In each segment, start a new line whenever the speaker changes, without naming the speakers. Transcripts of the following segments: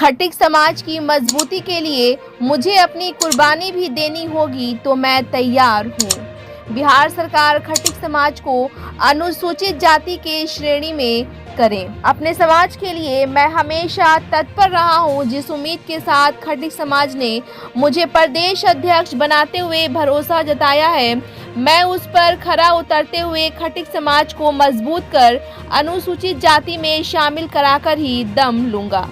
खट्टिक समाज की मजबूती के लिए मुझे अपनी कुर्बानी भी देनी होगी तो मैं तैयार हूँ। बिहार सरकार खट्टिक समाज को अनुसूचित जाति के श्रेणी में करें। अपने समाज के लिए मैं हमेशा तत्पर रहा हूँ। जिस उम्मीद के साथ खट्टिक समाज ने मुझे प्रदेश अध्यक्ष बनाते हुए भरोसा जताया है, मैं उस पर खरा उतरते हुए खट्टिक समाज को मजबूत कर अनुसूचित जाति में शामिल कराकर ही दम लूंगा।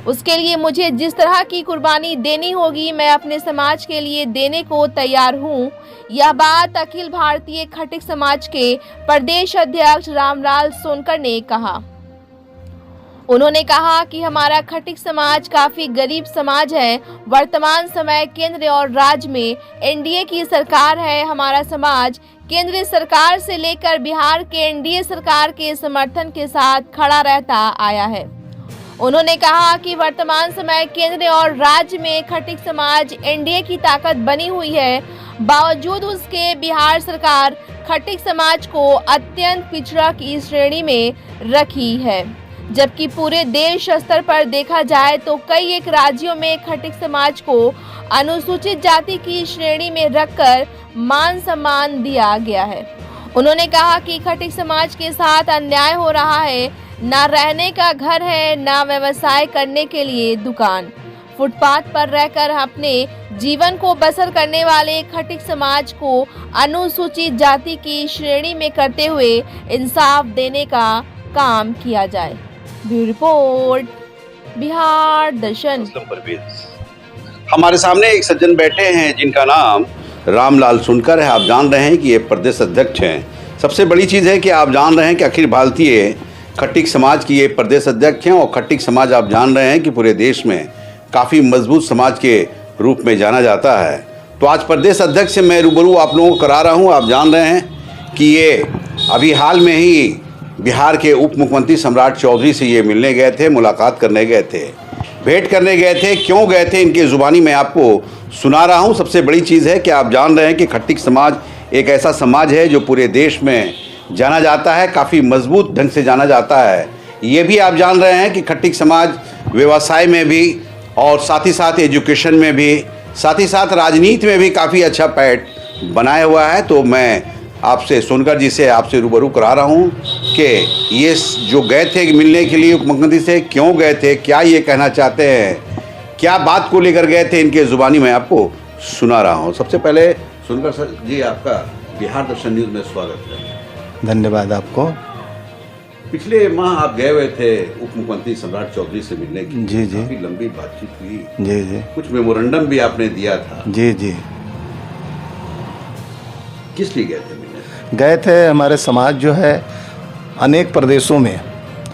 उसके लिए मुझे जिस तरह की कुर्बानी देनी होगी मैं अपने समाज के लिए देने को तैयार हूँ। यह बात अखिल भारतीय खट्टिक समाज के प्रदेश अध्यक्ष रामलाल सोनकर ने कहा। उन्होंने कहा कि हमारा खट्टिक समाज काफी गरीब समाज है। वर्तमान समय केंद्र और राज्य में एनडीए की सरकार है। हमारा समाज केंद्र सरकार से लेकर बिहार के एनडीए सरकार के समर्थन के साथ खड़ा रहता आया है। उन्होंने कहा कि वर्तमान समय केंद्र और राज्य में खट्टिक समाज एनडीए की ताकत बनी हुई है। बावजूद उसके बिहार सरकार खट्टिक समाज को अत्यंत पिछड़ा की श्रेणी में रखी है, जबकि पूरे देश स्तर पर देखा जाए तो कई एक राज्यों में खट्टिक समाज को अनुसूचित जाति की श्रेणी में रखकर मान सम्मान दिया गया है। उन्होंने कहा कि खट्टिक समाज के साथ अन्याय हो रहा है। ना रहने का घर है, ना व्यवसाय करने के लिए दुकान। फुटपाथ पर रहकर अपने जीवन को बसर करने वाले खट्टिक समाज को अनुसूचित जाति की श्रेणी में करते हुए इंसाफ देने का काम किया जाए। ब्यूरो रिपोर्ट, बिहार दर्शन।
हमारे सामने एक सज्जन बैठे हैं जिनका नाम रामलाल सोनकर है। आप जान रहे हैं कि ये प्रदेश अध्यक्ष हैं। सबसे बड़ी चीज़ है कि आप जान रहे हैं कि अखिल भारतीय खट्टिक समाज की ये प्रदेश अध्यक्ष हैं और खट्टिक समाज आप जान रहे हैं कि पूरे देश में काफ़ी मजबूत समाज के रूप में जाना जाता है। तो आज प्रदेश अध्यक्ष से मैं रूबरू आप लोगों को करा रहा हूँ। आप जान रहे हैं कि ये अभी हाल में ही बिहार के उप मुख्यमंत्री सम्राट चौधरी से ये मिलने गए थे, मुलाकात करने गए थे, भेंट करने गए थे। क्यों गए थे इनकी ज़ुबानी मैं आपको सुना रहा हूँ। सबसे बड़ी चीज़ है कि आप जान रहे हैं कि खट्टिक समाज एक ऐसा समाज है जो पूरे देश में जाना जाता है, काफ़ी मजबूत ढंग से जाना जाता है। ये भी आप जान रहे हैं कि खट्टिक समाज व्यवसाय में भी और साथ ही साथ एजुकेशन में भी, साथ ही साथ राजनीति में भी काफ़ी अच्छा पैठ बनाया हुआ है। तो मैं आपसे सोनकर जी से आपसे रूबरू करा रहा हूँ कि ये जो गए थे मिलने के लिए उप मुख्यमंत्री से, क्यों गए थे, क्या ये कहना चाहते हैं, क्या बात को लेकर गए थे, इनके ज़ुबानी में आपको सुना रहा हूँ। सबसे पहले सोनकर सर जी, आपका बिहार दर्शन न्यूज़ में स्वागत है।
धन्यवाद आपको।
पिछले माह आप गए हुए थे उप मुख्यमंत्री सम्राट चौधरी से मिलने की।
जी जी,
काफी लंबी बातचीत हुई।
जी जी,
कुछ मेमोरेंडम भी आपने दिया था।
जी जी।
किस लिए गए थे मिलने?
गए थे, हमारे समाज जो है अनेक प्रदेशों में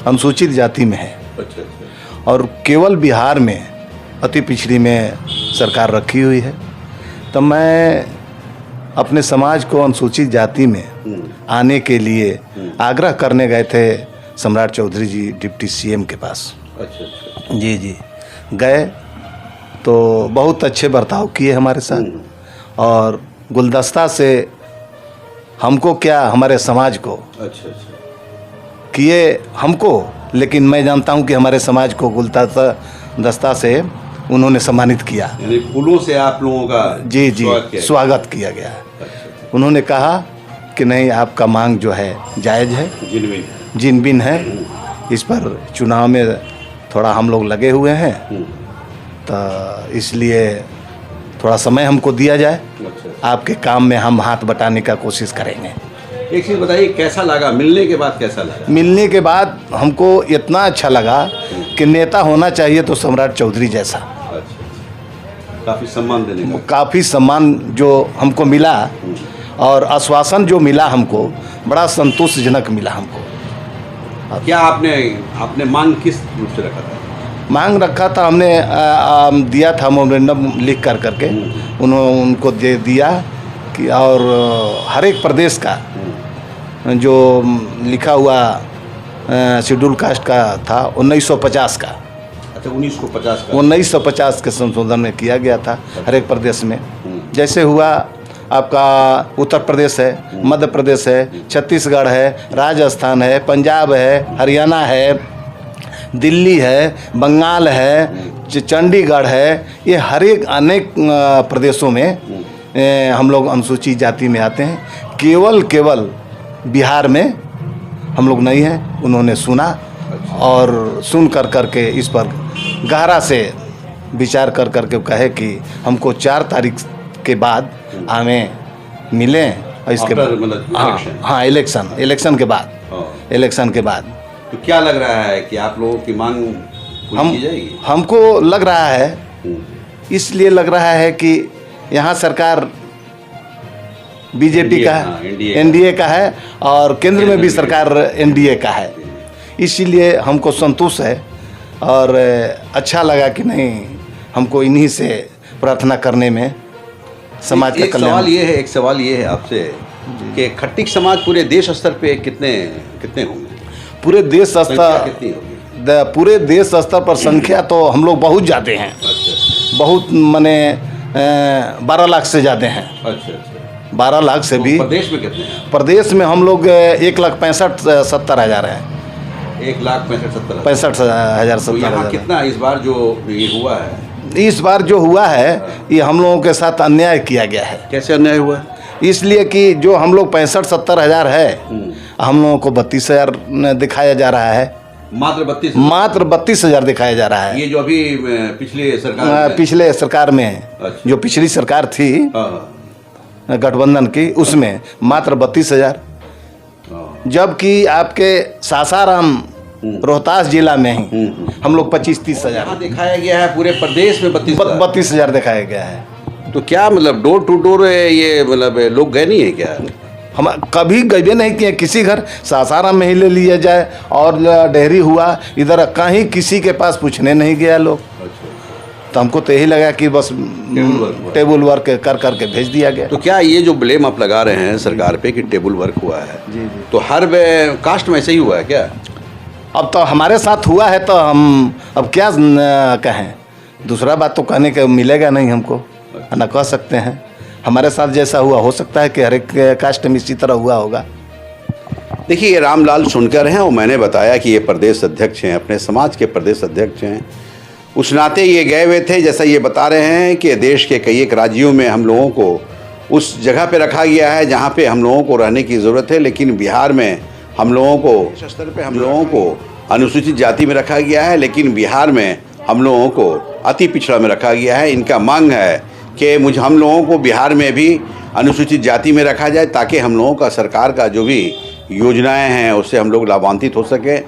अनुसूचित जाति में है।
अच्छा अच्छा।
और केवल बिहार में अति पिछड़ी में सरकार रखी हुई है। तो मैं अपने समाज को अनुसूचित जाति में आने के लिए आग्रह करने गए थे सम्राट चौधरी जी डिप्टी सीएम के पास।
अच्छा अच्छा।
जी जी, गए तो बहुत अच्छे बर्ताव किए हमारे साथ और गुलदस्ता से हमको क्या, हमारे समाज को
अच्छा अच्छा
किए हमको, लेकिन मैं जानता हूं कि हमारे समाज को गुलदस्ता से उन्होंने सम्मानित किया।
यानी फूलों से आप लोगों का
जी जी स्वागत किया गया।
अच्छा।
उन्होंने कहा कि नहीं, आपका मांग जो है जायज़ है, जिनबिन है। इस पर चुनाव में थोड़ा हम लोग लगे हुए हैं, तो इसलिए थोड़ा समय हमको दिया जाए।
अच्छा।
आपके काम में हम हाथ बटाने का कोशिश करेंगे।
एक चीज़ बताइए, कैसा लगा मिलने के बाद? कैसा लगा
मिलने के बाद? हमको इतना अच्छा लगा कि नेता होना चाहिए तो सम्राट चौधरी जैसा।
अच्छा। काफ़ी सम्मान देने का,
काफ़ी सम्मान जो हमको मिला और आश्वासन जो मिला हमको, बड़ा संतोषजनक मिला हमको।
क्या आपने मांग किस रूप से रखा था?
मांग रखा था हमने, दिया था मेमोरेंडम लिख कर करके उनको दे दिया कि और हर एक प्रदेश का जो लिखा हुआ शेड्यूल कास्ट का था 1950 का।
अच्छा, 1950 का।
1950 के संशोधन में किया गया था हर एक प्रदेश में। जैसे हुआ आपका उत्तर प्रदेश है, मध्य प्रदेश है, छत्तीसगढ़ है, राजस्थान है, पंजाब है, हरियाणा है, दिल्ली है, बंगाल है, चंडीगढ़ है, ये हर एक अनेक प्रदेशों में हम लोग अनुसूचित जाति में आते हैं। केवल बिहार में हम लोग नहीं हैं। उन्होंने सुना और सुन कर करके इस पर गहरा से विचार कर करके कहे कि हमको 4 तारीख के बाद हमें मिलें। और इसके बाद हाँ इलेक्शन के बाद
तो क्या लग रहा है कि आप लोगों की मांग पूरी की जाएगी?
हमको लग रहा है, इसलिए लग रहा है कि यहाँ सरकार बीजेपी का है, एनडीए का है और केंद्र में भी सरकार एनडीए का है। इसीलिए हमको संतोष है और अच्छा लगा कि नहीं, हमको इन्हीं से प्रार्थना करने में समाज का कल्याण।
एक सवाल ये है आपसे कि खट्टिक समाज पूरे देश स्तर पे कितने होंगे?
पूरे देश स्तर पर संख्या तो हम लोग बहुत ज़्यादा हैं। बहुत माने 12 लाख से ज़्यादा हैं। 12 लाख से भी।
प्रदेश में कितने हैं?
प्रदेश में हम लोग 1,65,70,000 हैं।
1,65,70,000। कितना इस बार जो ये हुआ है?
इस बार जो हुआ है ये हम लोगों के साथ अन्याय किया गया है।
कैसे अन्याय हुआ?
इसलिए कि जो हम लोग 65-70,000 है, हम लोगों को 32,000 दिखाया जा रहा है।
मात्र
32,000 दिखाया जा रहा है।
ये जो अभी
पिछले सरकार में
अच्छा।
जो पिछली सरकार थी गठबंधन की, उसमें मात्र 32,000। जबकि आपके सासाराम रोहतास जिला में ही हम लोग 25-30,000
दिखाया गया है। पूरे प्रदेश में
32,000 दिखाया गया है।
तो क्या मतलब डोर टू डोर ये मतलब लोग गए नहीं है क्या?
हम कभी गए नहीं किए किसी घर। सासाराम में ही ले लिया जाए और डेहरी हुआ, इधर कहीं किसी के पास पूछने नहीं गया लोग। तो हमको तो यही लगा कि बस टेबल वर्क कर करके भेज दिया गया।
तो क्या ये जो ब्लेम आप लगा रहे हैं सरकार पे कि टेबल वर्क हुआ है,
जी
तो हर कास्ट में ऐसे ही हुआ है क्या?
अब तो हमारे साथ हुआ है तो हम अब क्या कहें। दूसरा बात तो कहने के मिलेगा नहीं हमको, ना कह सकते हैं। हमारे साथ जैसा हुआ हो सकता है कि हर एक कास्ट में इसी तरह हुआ होगा।
देखिए, ये रामलाल सुनकर हैं और मैंने बताया कि ये प्रदेश अध्यक्ष हैं, अपने समाज के प्रदेश अध्यक्ष हैं। उस नाते ये गए हुए थे, जैसा ये बता रहे हैं कि देश के कई एक राज्यों में हम लोगों को उस जगह पे रखा गया है जहाँ पे हम लोगों को रहने की ज़रूरत है, लेकिन बिहार में हम लोगों को स्तर पे हम लोगों को अनुसूचित जाति में रखा गया है, लेकिन बिहार में हम लोगों को अति पिछड़ा में रखा गया है। इनका मांग है कि हम लोगों को बिहार में भी अनुसूचित जाति में रखा जाए ताकि हम लोगों का सरकार का जो भी योजनाएं हैं उससे हम लोग लाभान्वित हो सके।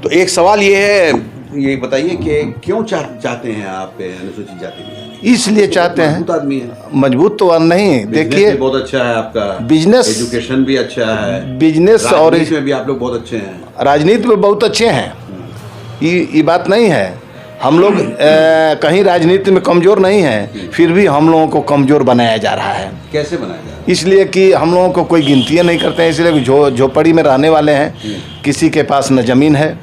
तो एक सवाल ये है, ये बताइए कि क्यों चाहते हैं आप अनुसूचित जाति में?
इसलिए चाहते हैं,
मजबूत आदमी है।
मजबूत तो नहीं, देखिए
बहुत अच्छा है आपका
बिजनेस,
एजुकेशन भी अच्छा है,
बिजनेस और
इसमें भी आप लोग बहुत अच्छे हैं,
राजनीति में बहुत अच्छे हैं। ये बात नहीं है। हम लोग कहीं राजनीति में कमज़ोर नहीं हैं, फिर भी हम लोगों को कमज़ोर बनाया जा रहा है।
कैसे बनाया जा रहा है?
इसलिए कि हम लोगों को कोई गिनतियाँ नहीं करते हैं, इसलिए झोपड़ी में रहने वाले हैं। किसी के पास न ज़मीन है,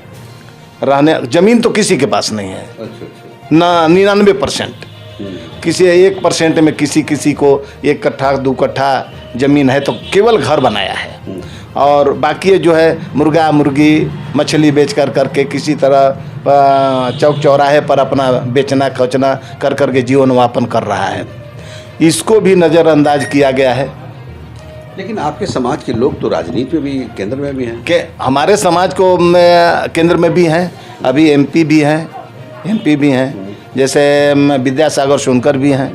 ज़मीन तो किसी के पास नहीं है। ना 99%, किसी 1% में किसी को 1 कट्ठा 2 कट्ठा ज़मीन है तो केवल घर बनाया है। और बाकी जो है मुर्गा मुर्गी मछली बेच कर करके किसी तरह चौक चौराहे पर अपना बेचना खचना कर करके जीवन यापन कर रहा है। इसको भी नज़रअंदाज किया गया है।
लेकिन आपके समाज के लोग तो राजनीति में भी, केंद्र में भी हैं।
कि हमारे समाज को केंद्र में भी हैं, अभी एमपी भी हैं। जैसे विद्यासागर सोनकर भी हैं।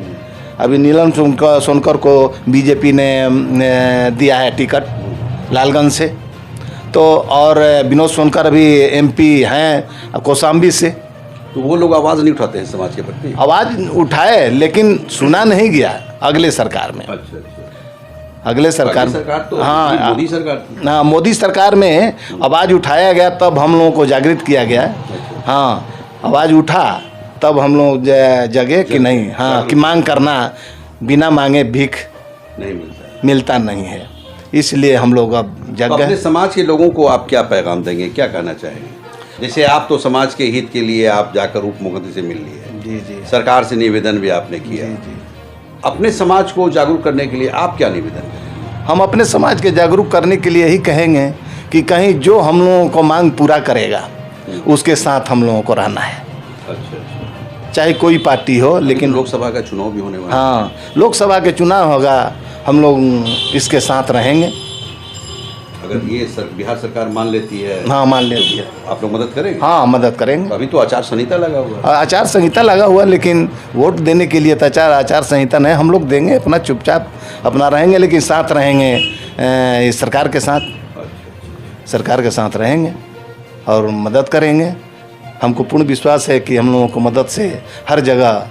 अभी नीलम सोनकर को बीजेपी ने दिया है टिकट लालगंज से। तो और विनोद सोनकर अभी एमपी हैं कौशाम्बी से।
तो वो लोग आवाज़ नहीं उठाते हैं समाज के प्रति?
आवाज़ उठाए लेकिन सुना नहीं गया अगले सरकार में।
अच्छा।
अगले सरकार
तो
हाँ
मोदी सरकार,
हाँ मोदी सरकार में आवाज़ उठाया गया, तब हम लोगों को जागृत किया गया। हाँ आवाज़ उठा तब हम लोग जगे कि नहीं, हाँ कि मांग करना बिना मांगे भीख
नहीं
मिलता नहीं है। इसलिए हम लोग अब जग गए।
अपने समाज के लोगों को आप क्या पैगाम देंगे, क्या कहना चाहेंगे? जैसे आप तो समाज के हित के लिए आप जाकर उप मुख्यमंत्री से मिल लिए,
जी
सरकार से निवेदन भी आपने किया।
जी।
अपने समाज को जागरूक करने के लिए आप क्या निवेदन करेंगे?
हम अपने समाज के जागरूक करने के लिए ही कहेंगे कि कहीं जो हम लोगों को मांग पूरा करेगा उसके साथ हम लोगों को रहना है,
अच्छा।
चाहे कोई पार्टी हो। लेकिन
लोकसभा का चुनाव भी होने वाला है।
हाँ, लोकसभा के चुनाव होगा, हम लोग इसके साथ रहेंगे।
अगर ये बिहार सरकार मान लेती है,
हाँ, मान लेती है,
आप लोग मदद करेंगे?
हाँ, मदद करेंगे।
अभी तो आचार संहिता लगा हुआ है।
आचार संहिता लगा हुआ, लेकिन वोट देने के लिए तो आचार संहिता नहीं, हम लोग देंगे, अपना चुपचाप अपना रहेंगे, लेकिन साथ रहेंगे इस सरकार के साथ, सरकार के साथ रहेंगे और मदद करेंगे। हमको पूर्ण विश्वास है कि हम लोगों को मदद से हर जगह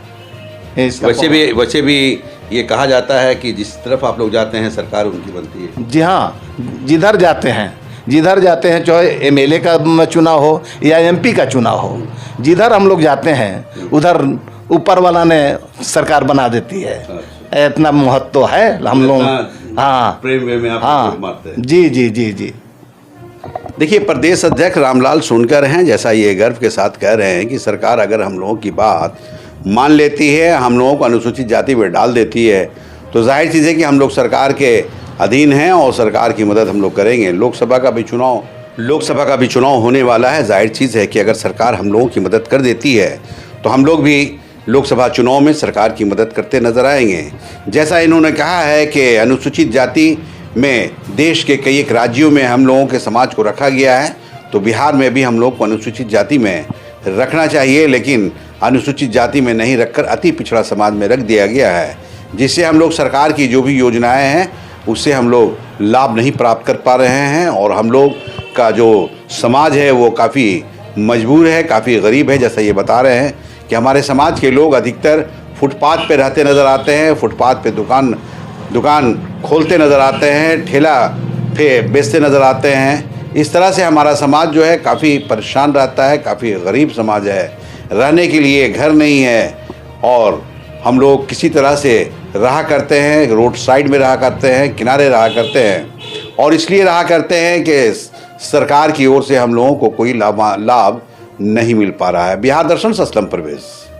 इसका
वैसे भी ये कहा जाता है कि जिस तरफ आप लोग जाते हैं सरकार उनकी बनती है।
जी हाँ, जिधर जाते हैं चाहे एमएलए का चुनाव हो या एमपी का चुनाव हो, जिधर हम लोग जाते हैं उधर ऊपर वाला ने सरकार बना देती है। इतना महत्व है हम लोग। हाँ,
प्रेम वे में आप
हाँ,
मारते हैं।
जी जी जी जी।
देखिए, प्रदेश अध्यक्ष रामलाल सोनकर हैं, जैसा ये गर्व के साथ कह रहे हैं कि सरकार अगर हम लोगों की बात मान लेती है, हम लोगों को अनुसूचित जाति में डाल देती है, तो जाहिर चीज़ है कि हम लोग सरकार के अधीन हैं और सरकार की मदद हम लोग करेंगे। लोकसभा का भी चुनाव होने वाला है। जाहिर चीज़ है कि अगर सरकार हम लोगों की मदद कर देती है तो हम लोग भी लोकसभा चुनाव में सरकार की मदद करते नजर आएंगे। जैसा इन्होंने कहा है कि अनुसूचित जाति में देश के कई एक राज्यों में हम लोगों के समाज को रखा गया है, तो बिहार में भी हम लोग को अनुसूचित जाति में रखना चाहिए, लेकिन अनुसूचित जाति में नहीं रखकर अति पिछड़ा समाज में रख दिया गया है, जिससे हम लोग सरकार की जो भी योजनाएं हैं उससे हम लोग लाभ नहीं प्राप्त कर पा रहे हैं। और हम लोग का जो समाज है वो काफ़ी मजबूर है, काफ़ी गरीब है। जैसा ये बता रहे हैं कि हमारे समाज के लोग अधिकतर फुटपाथ पे रहते नज़र आते हैं, फुटपाथ पे दुकान खोलते नज़र आते हैं, ठेला पे बेचते नज़र आते हैं। इस तरह से हमारा समाज जो है काफ़ी परेशान रहता है, काफ़ी गरीब समाज है, रहने के लिए घर नहीं है और हम लोग किसी तरह से रहा करते हैं, रोड साइड में रहा करते हैं, किनारे रहा करते हैं, और इसलिए रहा करते हैं कि सरकार की ओर से हम लोगों को कोई लाभ नहीं मिल पा रहा है। बिहार दर्शन से असलम परवेज़।